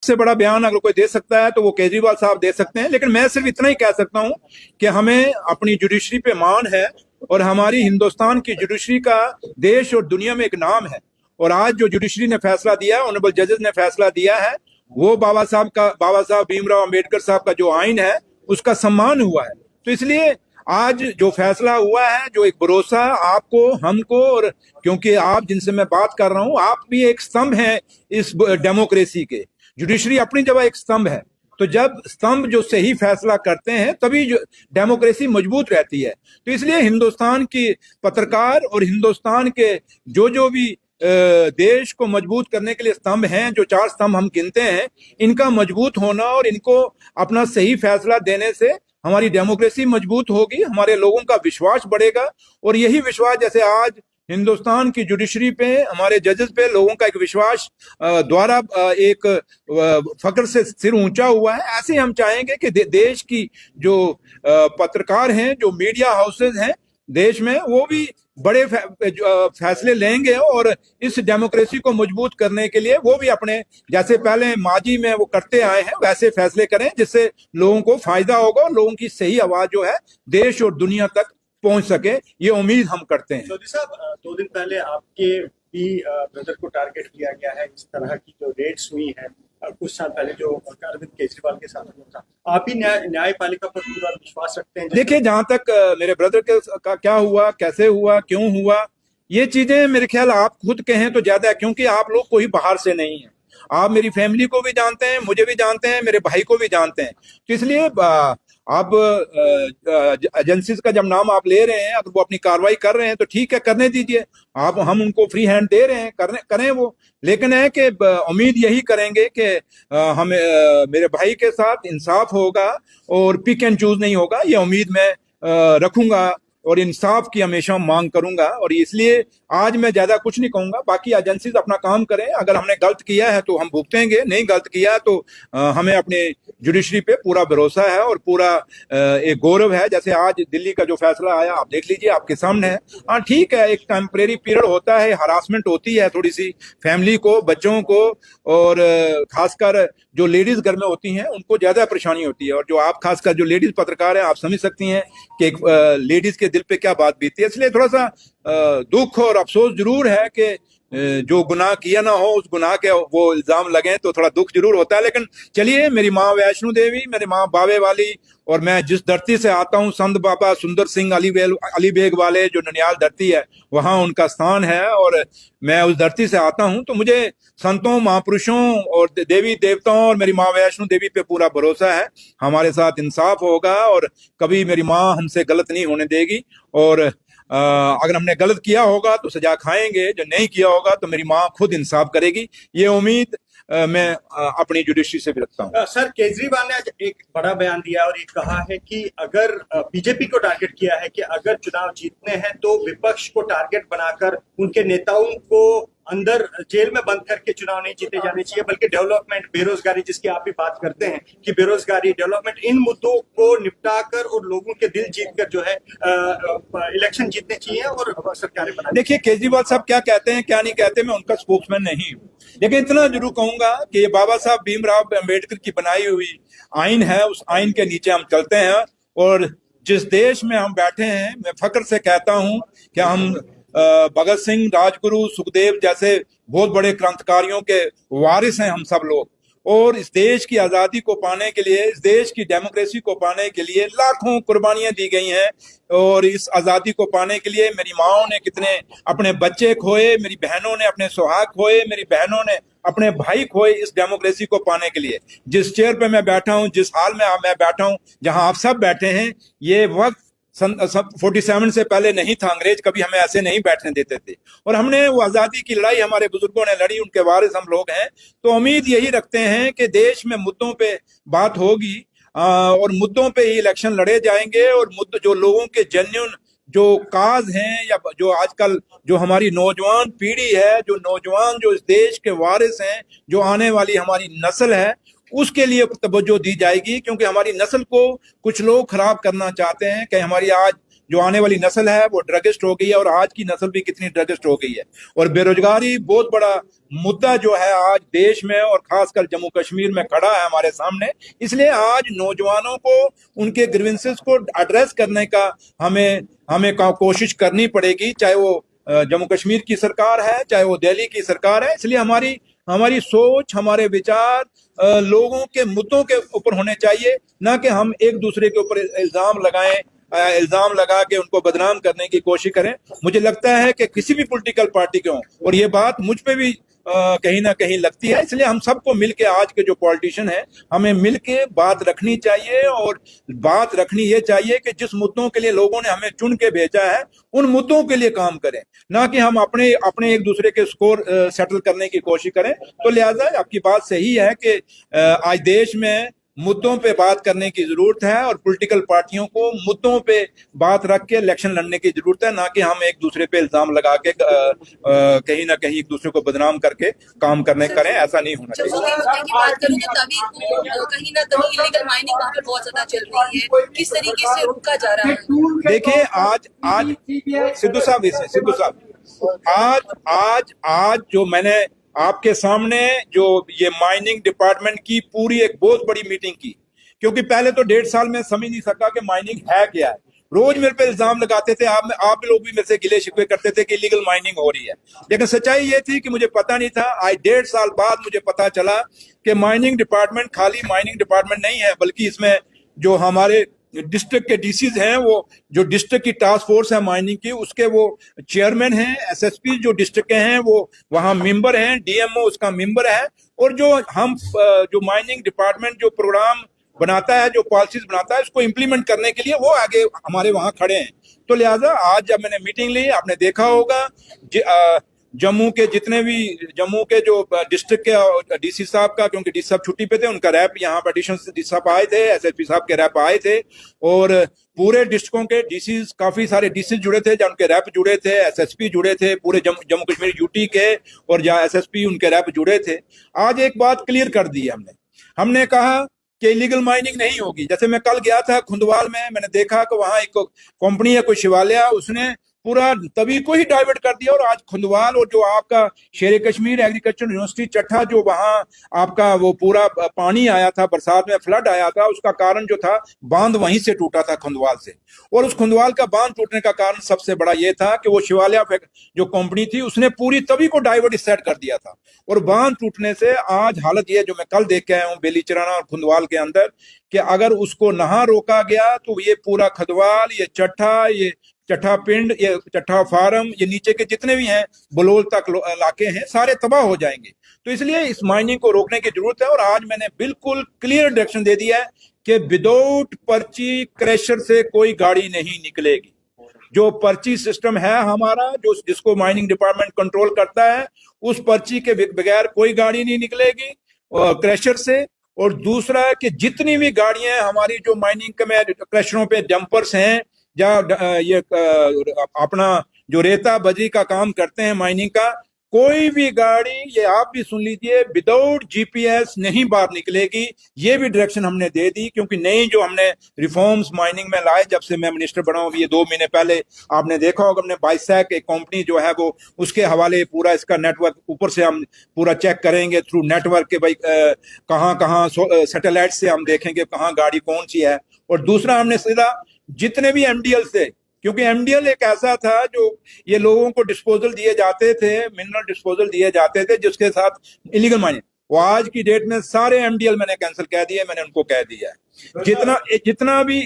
इससे बड़ा बयान अगर कोई दे सकता है तो वो केजरीवाल साहब दे सकते हैं, लेकिन मैं सिर्फ इतना ही कह सकता हूं कि हमें अपनी जुडिशरी पे मान है और हमारी हिंदुस्तान की जुडिशरी का देश और दुनिया में एक नाम है। और आज जो जुडिशरी ने फैसला दिया है, ऑनरेबल जजेस ने फैसला दिया है, वो बाबा साहब भीमराव अंबेडकर साहब का जो आइन है उसका सम्मान हुआ है। तो इसलिए आज जो फैसला हुआ है, जो एक भरोसा आपको, हमको, और क्योंकि आप जिनसे मैं बात कर रहा हूं, आप भी एक स्तंभ हैं इस डेमोक्रेसी के। जुडिशरी अपनी जगह एक स्तंभ है, तो जब स्तंभ जो सही फैसला करते हैं तभी जो डेमोक्रेसी मजबूत रहती है। तो इसलिए हिंदुस्तान की पत्रकार और हिंदुस्तान के जो भी देश को मजबूत करने के लिए स्तंभ हैं, जो 4 स्तंभ हम गिनते हैं, इनका मजबूत होना और इनको अपना सही फैसला देने से हमारी डेमोक्रेसी मजबूत होगी, हमारे लोगों का विश्वास बढ़ेगा। और यही विश्वास, जैसे आज हिंदुस्तान की जुडिशरी पे, हमारे जजेस पे लोगों का एक विश्वास द्वारा एक फख्र से सिर ऊंचा हुआ है, ऐसे हम चाहेंगे कि देश की जो पत्रकार हैं, जो मीडिया हाउसेज हैं देश में, वो भी बड़े फैसले लेंगे और इस डेमोक्रेसी को मजबूत करने के लिए वो भी अपने, जैसे पहले माजी में वो करते आए हैं, वैसे फैसले करें जिससे लोगों को फायदा होगा और लोगों की सही आवाज जो है देश और दुनिया तक पहुंच सके, ये उम्मीद हम करते हैं। चौधरी साहब, 2 दिन पहले आपके भी ब्रदर को टारगेट किया गया है। इस तरह की जो रेड्स हुई है कुछ साल पहले जो अरविंद केजरीवाल के साथ हुआ था, आप ही न्यायपालिका पर पूरा विश्वास रखते हैं? देखिए, जहां तक मेरे ब्रदर का क्या हुआ, कैसे हुआ, क्यों हुआ, ये चीजें मेरे ख्याल आप खुद कहें तो ज्यादा है, क्योंकि आप लोग कोई बाहर से नहीं है। आप मेरी फैमिली को भी जानते हैं, मुझे भी जानते हैं, मेरे भाई को भी जानते हैं। तो इसलिए आप एजेंसीज का जब नाम आप ले रहे हैं, अगर वो अपनी कार्रवाई कर रहे हैं तो ठीक है, करने दीजिए। हम उनको फ्री हैंड दे रहे हैं, करें वो। लेकिन है कि उम्मीद यही करेंगे कि हमें मेरे भाई के साथ इंसाफ होगा और पिक एंड चूज नहीं होगा, ये उम्मीद मैं रखूंगा और इंसाफ की हमेशा मांग करूंगा। और इसलिए आज मैं ज्यादा कुछ नहीं कहूंगा, बाकी एजेंसीज अपना काम करें। अगर हमने गलत किया है तो हम भुगतेंगे, नहीं गलत किया है तो हमें अपने जुडिशरी पे पूरा भरोसा है और पूरा एक गौरव है। जैसे आज दिल्ली का जो फैसला आया, आप देख लीजिए, आपके सामने है। हाँ ठीक है, एक टेम्परेरी पीरियड होता है, हरासमेंट होती है थोड़ी सी फैमिली को, बच्चों को, और खासकर जो लेडीज घर में होती हैं उनको ज्यादा परेशानी होती है। और जो आप खासकर जो लेडीज पत्रकार हैं, आप समझ सकती हैं कि एक लेडीज के दिल पे क्या बात बीतती है। इसलिए थोड़ा सा दुख और अफसोस जरूर है कि जो गुनाह किया ना हो, उस गुनाह के वो इल्जाम लगे तो थोड़ा दुख जरूर होता है। लेकिन चलिए, मेरी माँ वैष्णो देवी, मेरी माँ बावे वाली, और मैं जिस धरती से आता हूँ, संत बाबा सुंदर सिंह अली बेग वाले जो ननियाल धरती है, वहां उनका स्थान है और मैं उस धरती से आता हूं। तो मुझे संतों, महापुरुषों और देवी देवताओं और मेरी माँ वैष्णो देवी पे पूरा भरोसा है। हमारे साथ इंसाफ होगा और कभी मेरी माँ हमसे गलत नहीं होने देगी। और अगर हमने गलत किया होगा तो सजा खाएंगे, जो नहीं किया होगा तो मेरी माँ खुद इंसाफ करेगी, ये उम्मीद मैं अपनी जुडिशरी से भी रखता हूँ। सर, केजरीवाल ने आज एक बड़ा बयान दिया और ये कहा है कि अगर बीजेपी को टारगेट किया है कि अगर चुनाव जीतने हैं तो विपक्ष को टारगेट बनाकर उनके नेताओं को अंदर जेल में बंद करके चुनाव नहीं जीते जाने चाहिए, बल्कि डेवलपमेंट, बेरोजगारी, जिसकी आप भी बात करते हैं कि बेरोजगारी, डेवलपमेंट, इन मुद्दों को निपटाकर और लोगों के दिल जीतकर जो है इलेक्शन जीतने चाहिए और सरकारें बनानी। देखिए, केजरीवाल साहब क्या कहते हैं क्या नहीं कहते, मैं उनका स्पोक्समैन नहीं हूँ, लेकिन इतना जरूर कहूंगा कि ये बाबा साहब भीमराव अंबेडकर की बनाई हुई आइन है, उस आइन के नीचे हम चलते हैं। और जिस देश में हम बैठे हैं, मैं फख्र से कहता हूं कि हम भगत सिंह, राजगुरु, सुखदेव जैसे बहुत बड़े क्रांतिकारियों के वारिस हैं हम सब लोग। और इस देश की आजादी को पाने के लिए, इस देश की डेमोक्रेसी को पाने के लिए लाखों कुर्बानियां दी गई हैं। और इस आजादी को पाने के लिए मेरी माओ ने कितने अपने बच्चे खोए, मेरी बहनों ने अपने सुहाग खोए, मेरी बहनों ने अपने भाई खोए इस डेमोक्रेसी को पाने के लिए। जिस चेयर पे मैं बैठा हूं, जिस हाल में मैं बैठा हूं, जहां आप सब बैठे हैं, ये वक्त 47 से पहले नहीं था। अंग्रेज कभी हमें ऐसे नहीं बैठने देते थे और हमने वो आजादी की लड़ाई हमारे बुजुर्गों ने लड़ी, उनके वारिस हम लोग हैं। तो उम्मीद यही रखते हैं कि देश में मुद्दों पे बात होगी और मुद्दों पे ही इलेक्शन लड़े जाएंगे। और मुद्दे जो लोगों के जेन्युइन जो काज हैं, या जो आजकल जो हमारी नौजवान पीढ़ी है, जो नौजवान जो इस देश के वारिस हैं, जो आने वाली हमारी नस्ल है, उसके लिए तवज्जो दी जाएगी। क्योंकि हमारी नस्ल को कुछ लोग खराब करना चाहते हैं कि हमारी आज जो आने वाली नस्ल है वो ड्रगिस्ट हो गई है, और आज की नस्ल भी कितनी ड्रगिस्ट हो गई है। और बेरोजगारी बहुत बड़ा मुद्दा जो है आज देश में और खासकर जम्मू कश्मीर में खड़ा है हमारे सामने। इसलिए आज नौजवानों को उनके ग्रीवेंसेस को एड्रेस करने का हमें हमें कोशिश करनी पड़ेगी, चाहे वो जम्मू कश्मीर की सरकार है, चाहे वो दिल्ली की सरकार है। इसलिए हमारी हमारी सोच, हमारे विचार लोगों के मुद्दों के ऊपर होने चाहिए, ना कि हम एक दूसरे के ऊपर इल्जाम लगाएं, इल्जाम लगा के उनको बदनाम करने की कोशिश करें। मुझे लगता है कि किसी भी पॉलिटिकल पार्टी के हों, और ये बात मुझ पे भी कहीं ना कहीं लगती है, इसलिए हम सबको मिलके, आज के जो पॉलिटिशियन है, हमें मिलके बात रखनी चाहिए। और बात रखनी ये चाहिए कि जिस मुद्दों के लिए लोगों ने हमें चुन के भेजा है उन मुद्दों के लिए काम करें, ना कि हम अपने अपने एक दूसरे के स्कोर सेटल करने की कोशिश करें। तो लिहाजा आपकी बात सही है कि आज देश में मुद्दों पे बात करने की जरूरत है, और पॉलिटिकल पार्टियों को मुद्दों पे बात रख के इलेक्शन लड़ने की जरूरत है, ना कि हम एक दूसरे पे इल्जाम लगा के कहीं ना कहीं एक दूसरे को बदनाम करके काम करें। ऐसा नहीं होना चाहिए। की बात करूं तो तभी को कहीं ना कहीं इलीगल माइनिंग वहाँ पे बहुत ज्यादा चल रही है, किस तरीके से रोका जा रहा है? देखिए, आज सिद्धू साहब आज जो मैंने आपके सामने जो ये माइनिंग डिपार्टमेंट की पूरी एक बहुत बड़ी मीटिंग की, क्योंकि पहले तो 1.5 साल में समझ नहीं सका कि माइनिंग है क्या है। रोज मेरे पे इल्जाम लगाते थे, आप लोग भी मेरे से गिले शिकवे करते थे कि इलीगल माइनिंग हो रही है, लेकिन सच्चाई ये थी कि मुझे पता नहीं था। आज 1.5 साल बाद मुझे पता चला कि माइनिंग डिपार्टमेंट खाली माइनिंग डिपार्टमेंट नहीं है, बल्कि इसमें जो हमारे डिस्ट्रिक्ट के डीसीज हैं, वो जो डिस्ट्रिक्ट की टास्क फोर्स है माइनिंग की, उसके वो चेयरमैन हैं, एसएसपी जो डिस्ट्रिक्ट के हैं वो वहां मेंबर हैं, डीएमओ उसका मेंबर है, और जो माइनिंग डिपार्टमेंट जो प्रोग्राम बनाता है, जो पॉलिसीज बनाता है, उसको इम्प्लीमेंट करने के लिए वो आगे हमारे वहां खड़े हैं। तो लिहाजा आज जब मैंने मीटिंग ली, आपने देखा होगा जम्मू के जो डिस्ट्रिक्ट के डीसी साहब का, क्योंकि डीसी साहब छुट्टी पे थे, उनका रैप यहाँ पर एडिशनल डीसी साहब आए थे, एसएसपी साहब के रैप आए थे, और पूरे डिस्ट्रिक्टों के डीसी, काफी सारे डीसी जुड़े थे, जहाँ उनके रैप जुड़े थे, एसएसपी जुड़े थे, पूरे जम्मू कश्मीर यूटी के, और जहाँ एसएसपी उनके रैप जुड़े थे। आज एक बात क्लियर कर दी है हमने कहा कि इलीगल माइनिंग नहीं होगी। जैसे मैं कल गया था खुंदवाल में, मैंने देखा कि वहां एक कंपनी है, कोई शिवालय, उसने पूरा तभी को ही डाइवर्ट कर दिया, और आज खुंदवाल और जो आपका शेर कश्मीर एग्रीकल्चर यूनिवर्सिटी चट्ठा, जो वहां आपका वो पूरा पानी आया था, बरसात में फ्लड आया था, उसका कारण जो था बांध वहीं से टूटा था खुंदवाल से। और उस खुंदवाल का बांध टूटने का कारण सबसे बड़ा ये था कि वो शिवालय जो कंपनी थी उसने पूरी तभी को डाइवर्ट सेट कर दिया था, और बांध टूटने से आज हालत ये जो मैं कल देख के आया हूँ बेलीचराना और खुंदवाल के अंदर, कि अगर उसको नहा रोका गया तो ये पूरा खुंदवाल, ये चट्ठा पिंड, ये चट्ठा फार्म, ये नीचे के जितने भी हैं बलोल तक इलाके हैं, सारे तबाह हो जाएंगे। तो इसलिए इस माइनिंग को रोकने की जरूरत है, और आज मैंने बिल्कुल क्लियर डायरेक्शन दे दिया है कि विदाउट पर्ची क्रैशर से कोई गाड़ी नहीं निकलेगी। जो पर्ची सिस्टम है हमारा, जिसको माइनिंग डिपार्टमेंट कंट्रोल करता है, उस पर्ची के बगैर कोई गाड़ी नहीं निकलेगी क्रैशर से। और दूसरा कि जितनी भी गाड़ियां हमारी जो माइनिंग में क्रैशरों पे डंपर्स हैं, या ये अपना जो रेता बजरी का काम करते हैं माइनिंग का, कोई भी गाड़ी, ये आप भी सुन लीजिए, विदाउट जीपीएस नहीं बाहर निकलेगी। ये भी डायरेक्शन हमने दे दी, क्योंकि नई जो हमने रिफॉर्म्स माइनिंग में लाए जब से मैं मिनिस्टर बना हूं, ये 2 महीने पहले आपने देखा होगा, हमने बाइसैक एक कंपनी जो है वो उसके हवाले पूरा इसका नेटवर्क ऊपर से हम पूरा चेक करेंगे थ्रू नेटवर्क के भाई कहाँ सैटेलाइट से हम देखेंगे कहाँ गाड़ी कौन सी है। और दूसरा हमने सीधा जितने भी एमडीएल थे, क्योंकि एमडीएल एक ऐसा था जो ये लोगों को डिस्पोजल दिए जाते थे, मिनरल डिस्पोजल दिए जाते थे, जिसके साथ इलीगल माइनिंग, वो आज की डेट में सारे एमडीएल मैंने कैंसिल कह दिए, मैंने उनको कह दिया है। जितना भी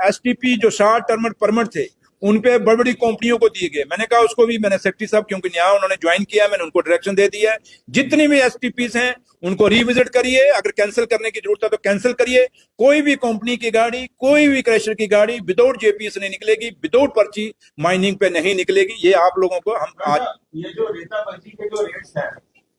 एसटीपी जो शॉर्ट टर्म परमिट थे उन पे बड़ी बड़ी कंपनियों को दिए गए, मैंने कहा उसको भी, मैंने सेक्रेटरी साहब क्योंकि नया उन्होंने ज्वाइन किया, मैंने उनको डायरेक्शन दे दिया है, जितनी भी एसटीपीस हैं उनको रिविजिट करिए, अगर कैंसिल करने की जरूरत है तो कैंसिल करिए। कोई भी कंपनी की गाड़ी, कोई भी क्रैशर की गाड़ी विदाउट जेपीएस नहीं निकलेगी, विदाउट पर्ची माइनिंग पे नहीं निकलेगी। ये आप लोगों को हम आज ये जो रेता पर्ची के जो रेट्स हैं,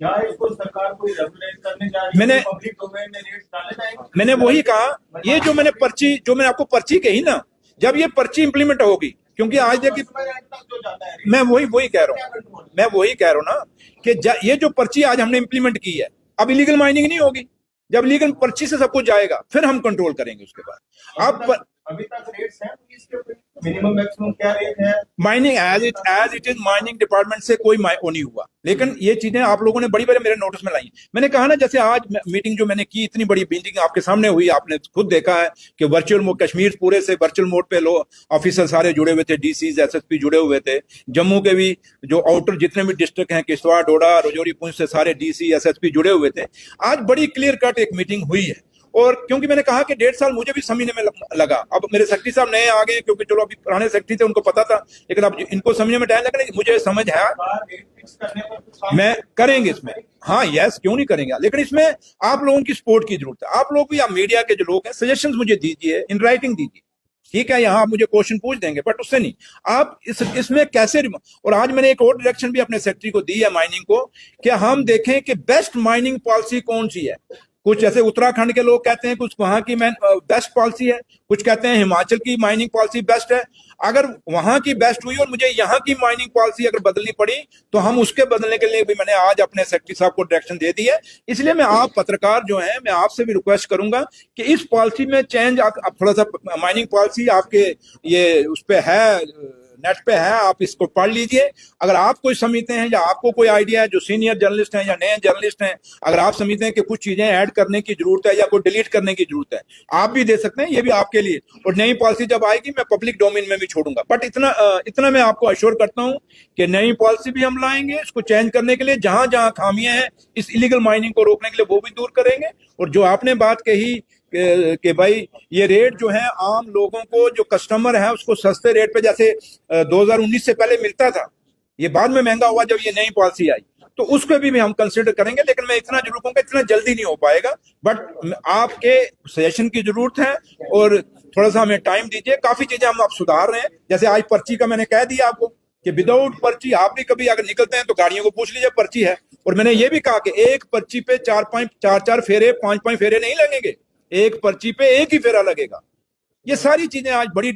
क्या इसको सरकार कोई रेगुलेट करने जा रही है? पब्लिक डोमेन में रेट्स डाले जाएंगे? मैंने वही कहा, ये जो मैंने आपको पर्ची कही ना, जब ये पर्ची इंप्लीमेंट होगी, क्योंकि आज देखिए मैं वही कह रहा हूँ ना कि ये जो पर्ची आज हमने इंप्लीमेंट की है, अब इलीगल माइनिंग नहीं होगी। जब लीगल पर्ची से सब कुछ जाएगा फिर हम कंट्रोल करेंगे उसके बाद। अभी तक रेट्स हैं तो इसके मिनिमम मैक्सिमम क्या रेट है? Mining as it is mining department से कोई वो नहीं हुआ, लेकिन ये चीजें आप लोगों ने बड़ी बड़ी मेरे नोटिस में लाई। मैंने कहा ना, जैसे आज मीटिंग जो मैंने की, इतनी बड़ी मीटिंग आपके सामने हुई, आपने खुद देखा है कि वर्चुअल मोड, कश्मीर पूरे से वर्चुअल मोड पे लोग ऑफिसर सारे जुड़े हुए थे, डीसीज एसएसपी जुड़े हुए थे, जम्मू के भी जो आउटर जितने भी डिस्ट्रिक्ट हैं, किश्तवाड़, डोडा, राजौरी, पुंछ से सारे डीसी एसएसपी जुड़े हुए थे। आज बड़ी क्लियर कट एक मीटिंग हुई है, और क्योंकि मैंने कहा कि 1.5 साल मुझे भी समझने में लगा। अब मेरे सेक्रेटरी साहब नए आ गए, क्योंकि चलो अभी पुराने सेक्रेटरी थे, उनको पता था, लेकिन अब इनको समझने में टाइम लगा। मुझे समझ है, मैं करेंगे इसमें, हाँ यस, क्यों नहीं करेंगे, लेकिन इसमें आप लोगों की सपोर्ट की जरूरत है। आप लोग भी, आप मीडिया के जो लोग हैं, सजेशंस मुझे दीजिए, इन राइटिंग दीजिए, ठीक है? यहाँ आप मुझे क्वेश्चन पूछ देंगे, बट उससे नहीं, आप इसमें कैसे। और आज मैंने एक और डायरेक्शन भी अपने सेक्रेटरी को दी है माइनिंग को, कि हम देखें कि बेस्ट माइनिंग पॉलिसी कौन सी है। कुछ जैसे उत्तराखंड के लोग कहते हैं कुछ वहां की बेस्ट पॉलिसी है, कुछ कहते हैं हिमाचल की माइनिंग पॉलिसी बेस्ट है। अगर वहां की बेस्ट हुई और मुझे यहाँ की माइनिंग पॉलिसी अगर बदलनी पड़ी, तो हम उसके बदलने के लिए भी मैंने आज अपने सेक्रेटरी साहब को डायरेक्शन दे दी है। इसलिए मैं, आप पत्रकार जो हैं, मैं आपसे भी रिक्वेस्ट करूंगा कि इस पॉलिसी में चेंज, आप थोड़ा सा, माइनिंग पॉलिसी आपके ये उस पे है, नेट पे है, आप इसको पढ़ लीजिए। अगर आप कोई समझते हैं, या आपको कोई आइडिया है, जो सीनियर जर्नलिस्ट हैं या नए जर्नलिस्ट हैं, अगर आप समझते हैं कि कुछ चीजें ऐड करने की जरूरत है या कोई डिलीट करने की जरूरत है, आप भी दे सकते हैं, ये भी आपके लिए। और नई पॉलिसी जब आएगी, मैं पब्लिक डोमेन में भी छोड़ूंगा। बट इतना मैं आपको अश्योर करता हूं कि नई पॉलिसी भी हम लाएंगे, इसको चेंज करने के लिए, जहां जहां खामियां हैं इस इलीगल माइनिंग को रोकने के लिए, वो भी दूर करेंगे। और जो आपने बात कही कि भाई ये रेट जो है आम लोगों को, जो कस्टमर है, उसको सस्ते रेट पे, जैसे 2019 से पहले मिलता था, ये बाद में महंगा हुआ जब ये नई पॉलिसी आई, तो उसको भी हम कंसिडर करेंगे। लेकिन मैं इतना जरूर कहूंगा, इतना जल्दी नहीं हो पाएगा, बट आपके सजेशन की जरूरत है, और थोड़ा सा हमें टाइम दीजिए। काफी चीजें हम आप सुधार रहे हैं, जैसे आज पर्ची का मैंने कह दिया आपको कि विदाउट पर्ची आप भी कभी अगर निकलते हैं तो गाड़ियों को पूछ लीजिए पर्ची है। और मैंने ये भी कहा कि एक पर्ची पे 4 फेरे, 5 फेरे नहीं लगेंगे, एक पर्ची पे एक ही फेरा लगेगा। ये सारी चीजें आज बड़ी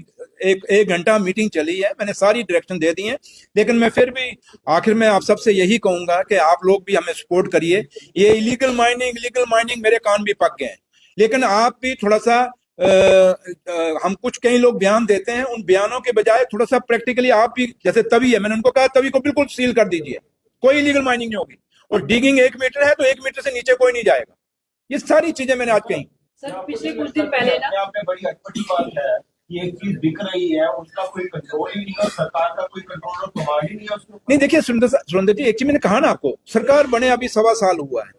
एक घंटा मीटिंग चली है, मैंने सारी डायरेक्शन दे दी है। लेकिन मैं फिर भी आखिर में आप सबसे यही कहूंगा कि आप लोग भी हमें सपोर्ट करिए। ये इलीगल माइनिंग मेरे कान भी पक गए हैं, लेकिन आप भी थोड़ा सा हम कुछ कई लोग बयान देते हैं, उन बयानों के बजाय थोड़ा सा प्रैक्टिकली आप भी, जैसे तवी है, मैंने उनको कहा तवी को बिल्कुल सील कर दीजिए, कोई इलीगल माइनिंग नहीं होगी। और डिगिंग 1 मीटर है तो 1 मीटर से नीचे कोई नहीं जाएगा। ये सारी चीजें मैंने आज कही। सर, पिछले कुछ दिन पहले ना, यहाँ पे बड़ी बड़ी बात है, ये एक चीज बिक रही है, उसका कोई कंट्रोल ही नहीं है, सरकार का कोई कंट्रोल और कमाल ही नहीं है उसको। नहीं, देखिए सुरेंद्र जी, एक चीज मैंने कहा ना आपको, सरकार बने अभी 1.25 साल हुआ है,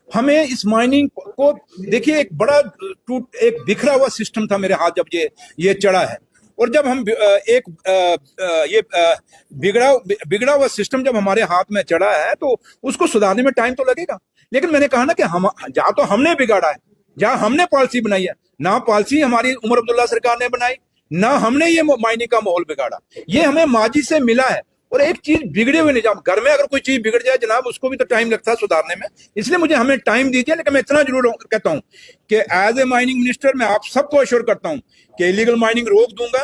हमें इस माइनिंग को देखिए, एक बड़ा एक बिखरा हुआ सिस्टम था मेरे हाथ जब ये चढ़ा है। और जब हम बिगड़ा हुआ सिस्टम जब हमारे हाथ में चढ़ा है, तो उसको सुधारने में टाइम तो लगेगा। लेकिन मैंने कहा ना कि हम, जहां तो हमने बिगाड़ा है, जहां हमने पॉलिसी बनाई है, ना पॉलिसी हमारी उमर अब्दुल्ला सरकार ने बनाई, ना हमने ये माइनिंग का माहौल बिगाड़ा, ये हमें माजी से मिला है। और एक चीज बिगड़े हुए निजाम, घर में अगर कोई चीज बिगड़ जाए जनाब, उसको भी तो टाइम लगता है सुधारने में। इसलिए मुझे हमें टाइम दीजिए। लेकिन मैं इतना जरूर कहता हूं कि एज ए माइनिंग मिनिस्टर मैं आप सबको अश्योर करता हूं कि इलीगल माइनिंग रोक दूंगा।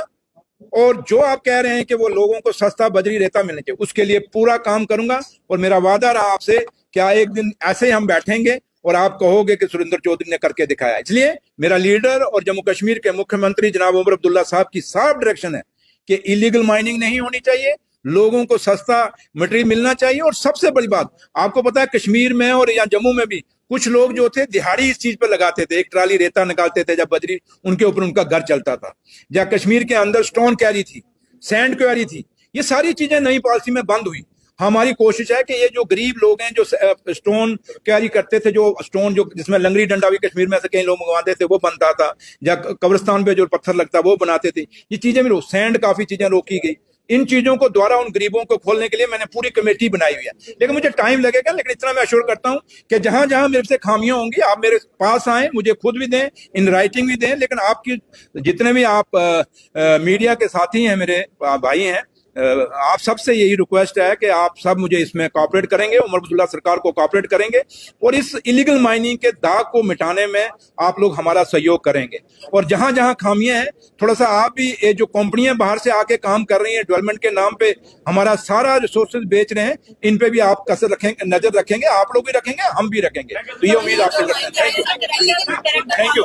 और जो आप कह रहे हैं कि वो लोगों को सस्ता बजरी रेता मिलना चाहिए, उसके लिए पूरा काम करूंगा। और मेरा वादा रहा आपसे, क्या एक दिन ऐसे हम बैठेंगे और आप कहोगे कि सुरेंद्र चौधरी ने करके दिखाया। इसलिए मेरा लीडर और जम्मू कश्मीर के मुख्यमंत्री जनाब उमर अब्दुल्ला साहब की साफ डायरेक्शन है कि इलीगल माइनिंग नहीं होनी चाहिए, लोगों को सस्ता मटेरियल मिलना चाहिए। और सबसे बड़ी बात, आपको पता है कश्मीर में और या जम्मू में भी कुछ लोग जो थे दिहाड़ी इस चीज पर लगाते थे, एक ट्राली रेता निकालते थे, जब बजरी उनके ऊपर उनका घर चलता था। जहाँ कश्मीर के अंदर स्टोन क्वारी थी, सैंड क्वारी थी, ये सारी चीजें नई पॉलिसी में बंद हुई। हमारी कोशिश है कि ये जो गरीब लोग हैं जो स्टोन कैरी करते थे, जो स्टोन जो जिसमें लंगड़ी डंडा भी कश्मीर में से कई लोग मंगवाते थे, वो बनता था, या कब्रिस्तान पे जो पत्थर लगता वो बनाते थे, ये चीजें भी सैंड, काफी चीजें रोकी गई। इन चीजों को द्वारा उन गरीबों को खोलने के लिए मैंने पूरी कमेटी बनाई हुई है। लेकिन मुझे टाइम लगेगा, लेकिन इतना मैं अश्योर करता हूं कि जहां जहां मेरे से खामियां होंगी आप मेरे पास आए, मुझे खुद भी दें, इन राइटिंग भी दें। लेकिन आपकी जितने भी आप मीडिया के साथी हैं, मेरे भाई हैं, आप सबसे यही रिक्वेस्ट है कि आप सब मुझे इसमें कोऑपरेट करेंगे, उमर अब्दुल्ला सरकार को कोऑपरेट करेंगे, और इस इलीगल माइनिंग के दाग को मिटाने में आप लोग हमारा सहयोग करेंगे। और जहां जहां खामियां हैं, थोड़ा सा आप भी, ये जो कंपनियां बाहर से आके काम कर रही हैं डेवलपमेंट के नाम पे, हमारा सारा रिसोर्सेज बेच रहे हैं, इन पे भी आप कसर रखेंगे, नजर रखेंगे, आप लोग भी रखेंगे, हम भी रखेंगे। तो ये उम्मीद आपसे करते हैं। Thank you.